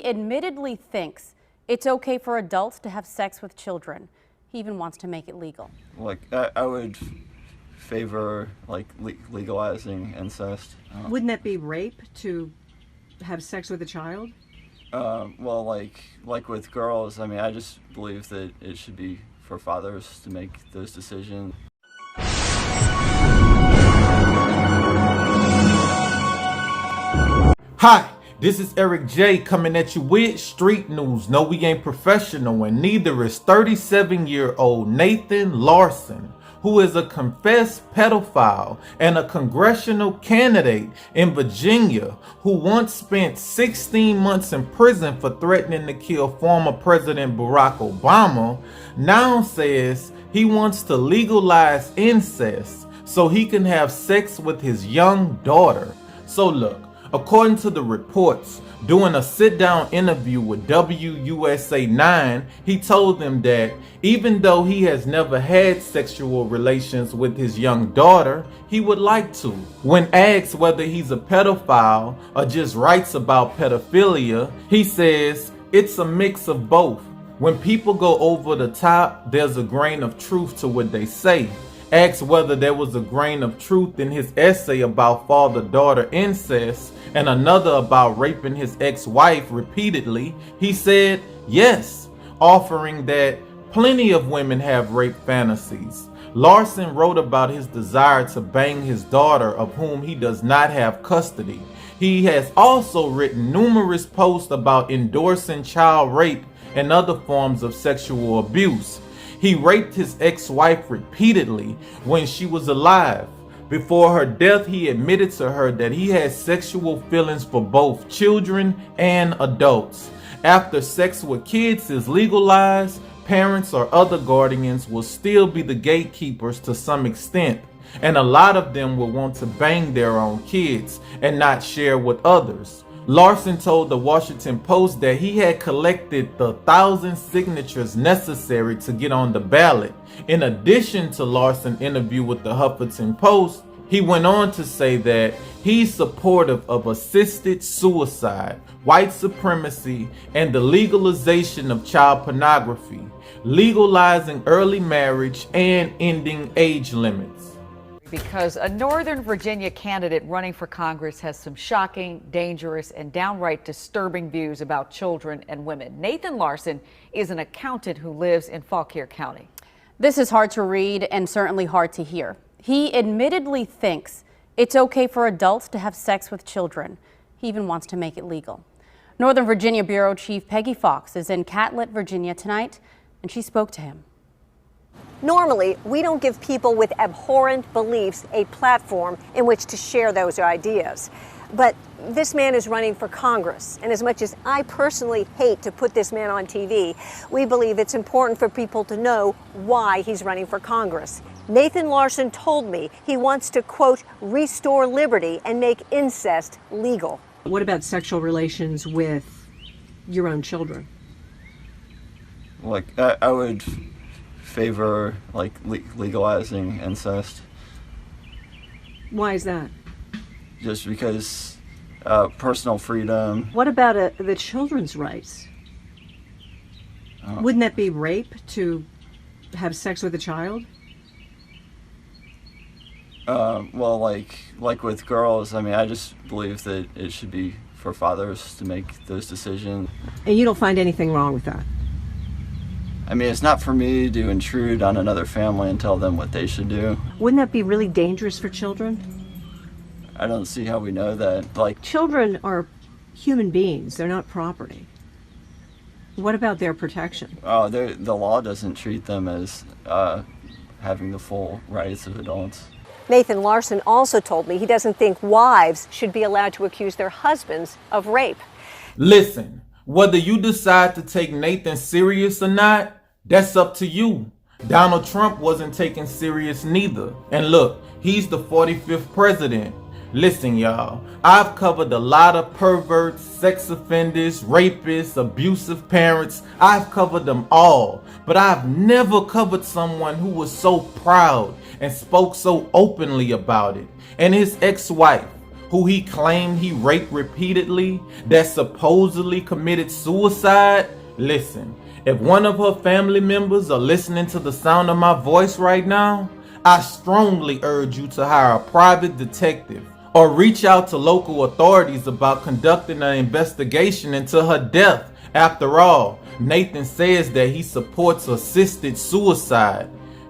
He admittedly thinks it's okay for adults to have sex with children. He even wants to make it legal. I would favor legalizing incest. Wouldn't that be rape to have sex with a child? Like with girls, I mean, I just believe that it should be for fathers to make those decisions. Hi, this is Eric J coming at you with street news. No, we ain't professional, and neither is 37-year-old Nathan Larson, who is a confessed pedophile and a congressional candidate in Virginia who once spent 16 months in prison for threatening to kill former President Barack Obama, now says he wants to legalize incest so he can have sex with his young daughter. So look, according to the reports, during a sit-down interview with WUSA 9, he told them that even though he has never had sexual relations with his young daughter, he would like to. When asked whether he's a pedophile or just writes about pedophilia, he says it's a mix of both. When people go over the top, there's a grain of truth to what they say. Asked whether there was a grain of truth in his essay about father-daughter incest and another about raping his ex-wife repeatedly, he said yes, offering that plenty of women have rape fantasies. Larson wrote about his desire to bang his daughter, of whom he does not have custody. He has also written numerous posts about endorsing child rape and other forms of sexual abuse. He raped his ex-wife repeatedly when she was alive. Before her death, he admitted to her that he had sexual feelings for both children and adults. After sex with kids is legalized, parents or other guardians will still be the gatekeepers to some extent, and a lot of them will want to bang their own kids and not share with others. Larson told the Washington Post that he had collected the 1,000 signatures necessary to get on the ballot. In addition to Larson's interview with the Huffington Post, he went on to say that he's supportive of assisted suicide, white supremacy, and the legalization of child pornography, legalizing early marriage, and ending age limits. Because a Northern Virginia candidate running for Congress has some shocking, dangerous, and downright disturbing views about children and women. Nathan Larson is an accountant who lives in Fauquier County. This is hard to read and certainly hard to hear. He admittedly thinks it's okay for adults to have sex with children. He even wants to make it legal. Northern Virginia Bureau Chief Peggy Fox is in Catlett, Virginia tonight, and she spoke to him. Normally, we don't give people with abhorrent beliefs a platform in which to share those ideas. But this man is running for Congress, and as much as I personally hate to put this man on TV, we believe it's important for people to know why he's running for Congress. Nathan Larson told me he wants to, quote, restore liberty and make incest legal. What about sexual relations with your own children? I would favor legalizing incest. Why is that? Just because personal freedom. What about the children's rights? Wouldn't that be rape to have sex with a child? Like with girls, I mean, I just believe that it should be for fathers to make those decisions. And you don't find anything wrong with that? I mean, it's not for me to intrude on another family and tell them what they should do. Wouldn't that be really dangerous for children? I don't see how we know that. Children are human beings. They're not property. What about their protection? The law doesn't treat them as having the full rights of adults. Nathan Larson also told me he doesn't think wives should be allowed to accuse their husbands of rape. Listen, whether you decide to take Nathan serious or not, that's up to you. Donald Trump wasn't taken serious neither. And look, he's the 45th president. Listen, y'all, I've covered a lot of perverts, sex offenders, rapists, abusive parents. I've covered them all. But I've never covered someone who was so proud and spoke so openly about it. And his ex-wife, who he claimed he raped repeatedly, that supposedly committed suicide? Listen, if one of her family members are listening to the sound of my voice right now, I strongly urge you to hire a private detective or reach out to local authorities about conducting an investigation into her death. After all, Nathan says that he supports assisted suicide,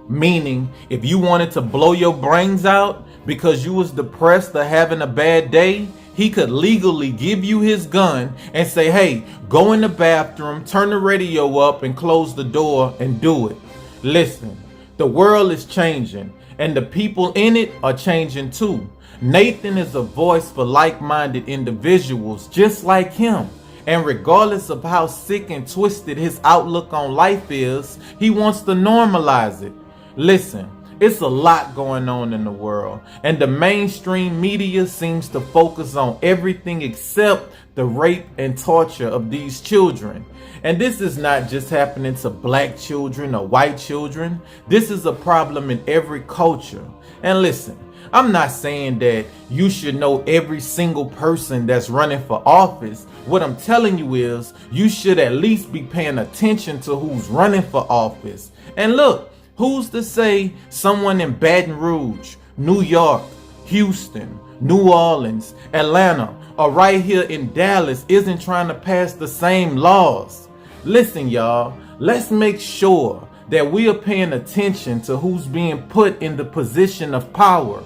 meaning if you wanted to blow your brains out because you was depressed or having a bad day, he could legally give you his gun and say, hey, go in the bathroom, turn the radio up and close the door and do it. Listen, the world is changing and the people in it are changing too. Nathan is a voice for like-minded individuals just like him. And regardless of how sick and twisted his outlook on life is, he wants to normalize it. Listen, it's a lot going on in the world, and the mainstream media seems to focus on everything except the rape and torture of these children. And this is not just happening to black children or white children. This is a problem in every culture. And listen, I'm not saying that you should know every single person that's running for office. What I'm telling you is you should at least be paying attention to who's running for office. And look, who's to say someone in Baton Rouge, New York, Houston, New Orleans, Atlanta, or right here in Dallas isn't trying to pass the same laws? Listen, y'all, let's make sure that we are paying attention to who's being put in the position of power.